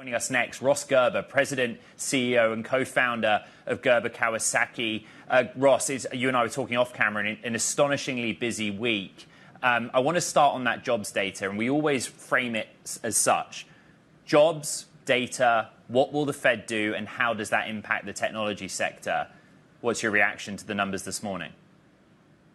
Joining us next, Ross Gerber, President, CEO, and co-founder of Gerber Kawasaki. Ross, you and I were talking off camera in an astonishingly busy week. I want to start on that jobs data, and we always frame it as such. Jobs, data, what will the Fed do, and how does that impact the technology sector? What's your reaction to the numbers this morning?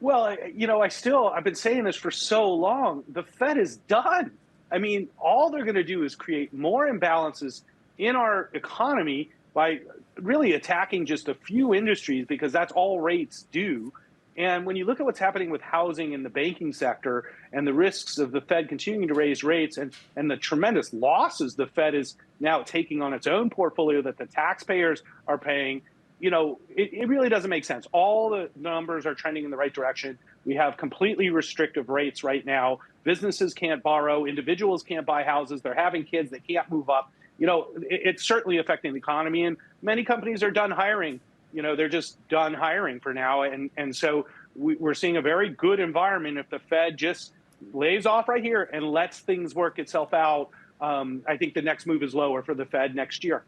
Well, I've been saying this for so long. The Fed is done. I mean, all they're going to do is create more imbalances in our economy by really attacking just a few industries, because that's all rates do. And when you look at what's happening with housing and the banking sector and the risks of the Fed continuing to raise rates and the tremendous losses the Fed is now taking on its own portfolio that the taxpayers are paying, it really doesn't make sense. All the numbers are trending in the right direction. We have completely restrictive rates right now. Businesses can't borrow. Individuals can't buy houses. They're having kids. They can't move up. It's certainly affecting the economy. And many companies are done hiring. They're just done hiring for now. And so we're seeing a very good environment if the Fed just lays off right here and lets things work itself out. I think the next move is lower for the Fed next year.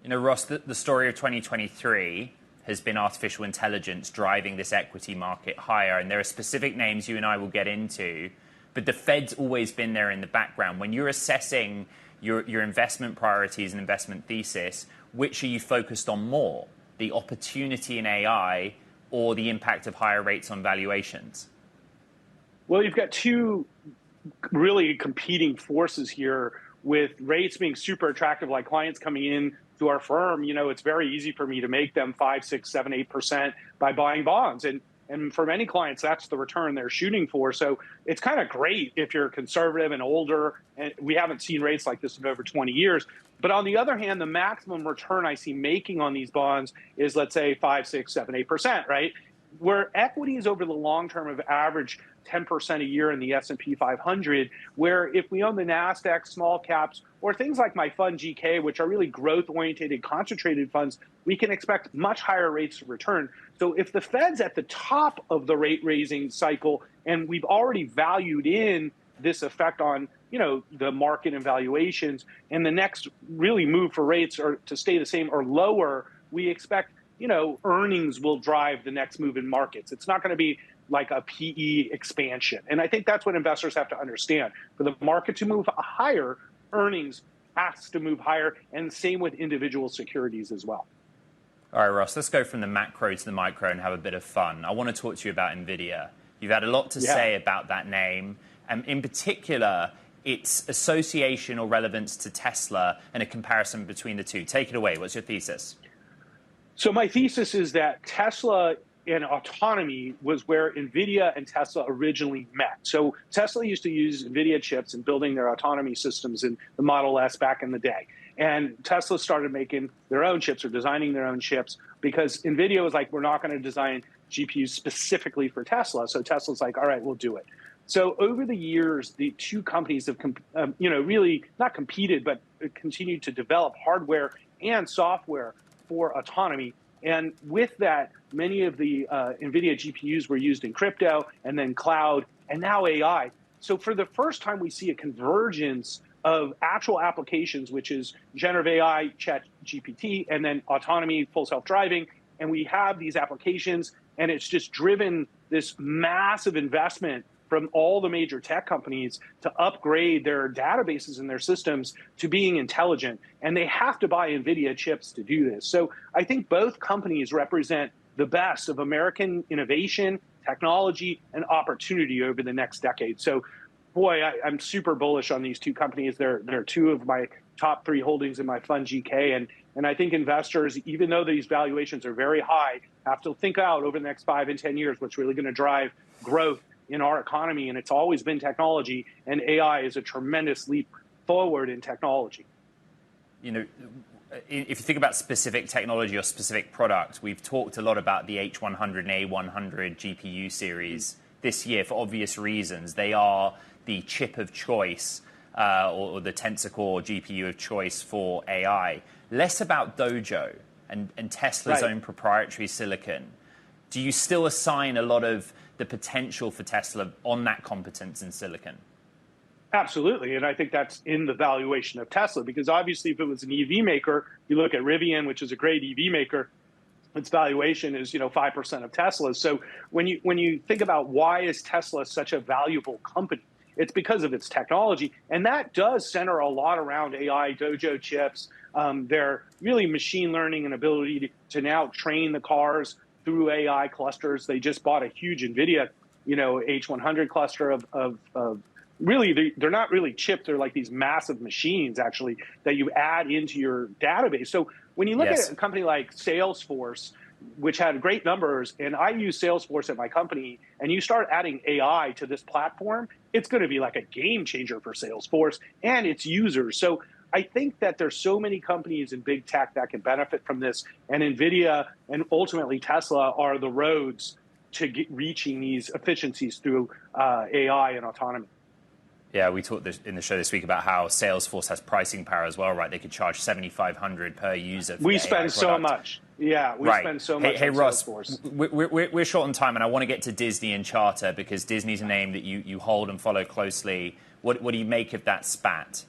Ross, the story of 2023 has been artificial intelligence driving this equity market higher. And there are specific names you and I will get into, but the Fed's always been there in the background. When you're assessing your investment priorities and investment thesis, which are you focused on more, the opportunity in AI or the impact of higher rates on valuations? Well, you've got two really competing forces here, with rates being super attractive, like clients coming in to our firm. It's very easy for me to make them 5, 6, 7, 8% by buying bonds. And for many clients, that's the return they're shooting for. So it's kind of great if you're conservative and older, and we haven't seen rates like this in over 20 years. But on the other hand, the maximum return I see making on these bonds is, let's say, 5, 6, 7, 8%, right? Where equities over the long term have averaged 10% a year in the S&P 500, where if we own the NASDAQ, small caps, or things like my fund GK, which are really growth-oriented, concentrated funds, we can expect much higher rates of return. So if the Fed's at the top of the rate-raising cycle, and we've already valued in this effect on the market and valuations, and the next really move for rates are to stay the same or lower, we expect earnings will drive the next move in markets. It's not going to be like a PE expansion. And I think that's what investors have to understand. For the market to move higher, earnings has to move higher, and same with individual securities as well. All right, Ross, let's go from the macro to the micro and have a bit of fun. I want to talk to you about Nvidia. You've had a lot to say about that name, and in particular, its association or relevance to Tesla and a comparison between the two. Take it away. What's your thesis? So my thesis is that Tesla and autonomy was where Nvidia and Tesla originally met. So Tesla used to use Nvidia chips in building their autonomy systems in the Model S back in the day. And Tesla started making their own chips or designing their own chips because Nvidia was like, we're not going to design GPUs specifically for Tesla. So Tesla's like, all right, we'll do it. So over the years, the two companies have, really not competed, but continued to develop hardware and software for autonomy. And with that, many of the NVIDIA GPUs were used in crypto and then cloud and now AI. So for the first time, we see a convergence of actual applications, which is generative AI, chat GPT, and then autonomy, full self-driving. And we have these applications, and it's just driven this massive investment from all the major tech companies to upgrade their databases and their systems to being intelligent. And they have to buy NVIDIA chips to do this. So I think both companies represent the best of American innovation, technology, and opportunity over the next decade. So, boy, I'm super bullish on these two companies. They're two of my top 3 holdings in my fund GK. And I think investors, even though these valuations are very high, have to think out over the next 5 and 10 years what's really going to drive growth in our economy. And it's always been technology, and AI is a tremendous leap forward in technology. If you think about specific technology or specific product, we've talked a lot about the H100 and A100 GPU series this year for obvious reasons. They are the chip of choice or the Tensor Core GPU of choice for AI. Less about Dojo and Tesla's own proprietary silicon. Do you still assign a lot of the potential for Tesla on that competence in silicon? Absolutely. And I think that's in the valuation of Tesla, because obviously if it was an EV maker, you look at Rivian, which is a great EV maker, its valuation is 5% of Tesla's. So when you think about why is Tesla such a valuable company, it's because of its technology, and that does center a lot around AI, Dojo chips, their really machine learning and ability to now train the cars through AI clusters. They just bought a huge Nvidia, H100 cluster of really, they're not really chipped. They're like these massive machines, actually, that you add into your database. So when you look at a company like Salesforce, which had great numbers, and I use Salesforce at my company, and you start adding AI to this platform, it's going to be like a game changer for Salesforce and its users. So I think that there's so many companies in big tech that can benefit from this, and Nvidia and ultimately Tesla are the roads to reaching these efficiencies through AI and autonomy. Yeah, we talked in the show this week about how Salesforce has pricing power as well, right? They could charge $7,500 per user. We spend so much. Yeah, we spend so much. Hey, on Ross, Salesforce. We're short on time, and I want to get to Disney and Charter because Disney's a name that you hold and follow closely. What do you make of that spat?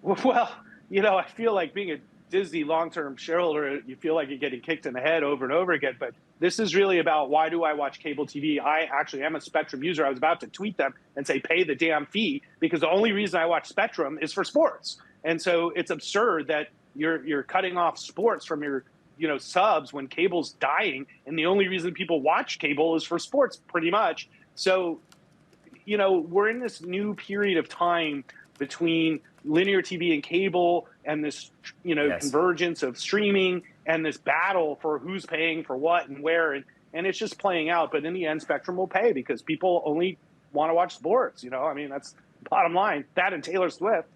Well, I feel like being a Disney long-term shareholder, you feel like you're getting kicked in the head over and over again. But this is really about, why do I watch cable TV? I actually am a Spectrum user. I was about to tweet them and say, pay the damn fee, because the only reason I watch Spectrum is for sports. And so it's absurd that you're cutting off sports from your subs when cable's dying, and the only reason people watch cable is for sports, pretty much. So we're in this new period of time between linear TV and cable, and this convergence of streaming, and this battle for who's paying for what and where, and it's just playing out. But in the end, Spectrum will pay because people only want to watch sports. I mean, that's the bottom line. That and Taylor Swift.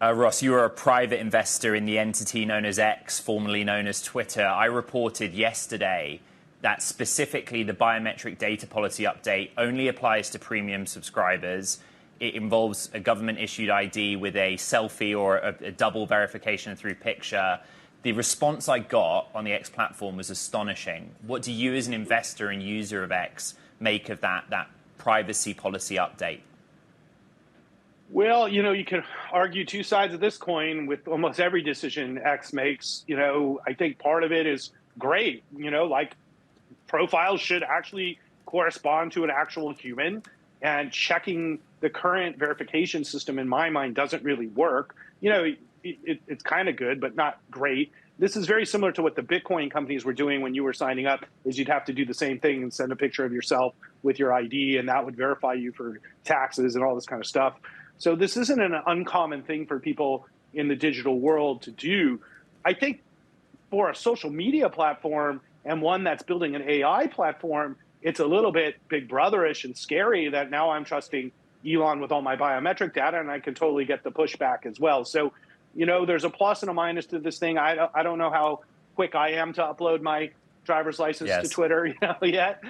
Ross, you are a private investor in the entity known as X, formerly known as Twitter. I reported yesterday that specifically the biometric data policy update only applies to premium subscribers. It involves a government-issued ID with a selfie or a double verification through picture. The response I got on the X platform was astonishing. What do you, as an investor and user of X, make of that privacy policy update? Well, you can argue two sides of this coin with almost every decision X makes. I think part of it is great. Like, profiles should actually correspond to an actual human, and checking the current verification system, in my mind, doesn't really work. It's kind of good, but not great. This is very similar to what the Bitcoin companies were doing when you were signing up, is you'd have to do the same thing and send a picture of yourself with your ID, and that would verify you for taxes and all this kind of stuff. So this isn't an uncommon thing for people in the digital world to do. I think for a social media platform, and one that's building an AI platform, it's a little bit Big Brotherish and scary that now I'm trusting Elon with all my biometric data, and I can totally get the pushback as well. So, there's a plus and a minus to this thing. I don't know how quick I am to upload my driver's license to Twitter, yet.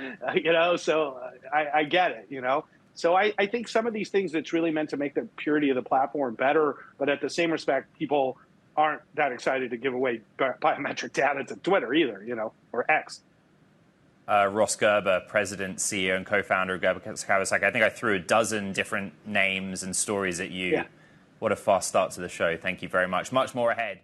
So I get it, So I think some of these things, that's really meant to make the purity of the platform better, but at the same respect, people aren't that excited to give away biometric data to Twitter either, or X. Ross Gerber, president, CEO, and co-founder of Gerber Kawasaki. I think I threw a dozen different names and stories at you. Yeah. What a fast start to the show. Thank you very much. Much more ahead.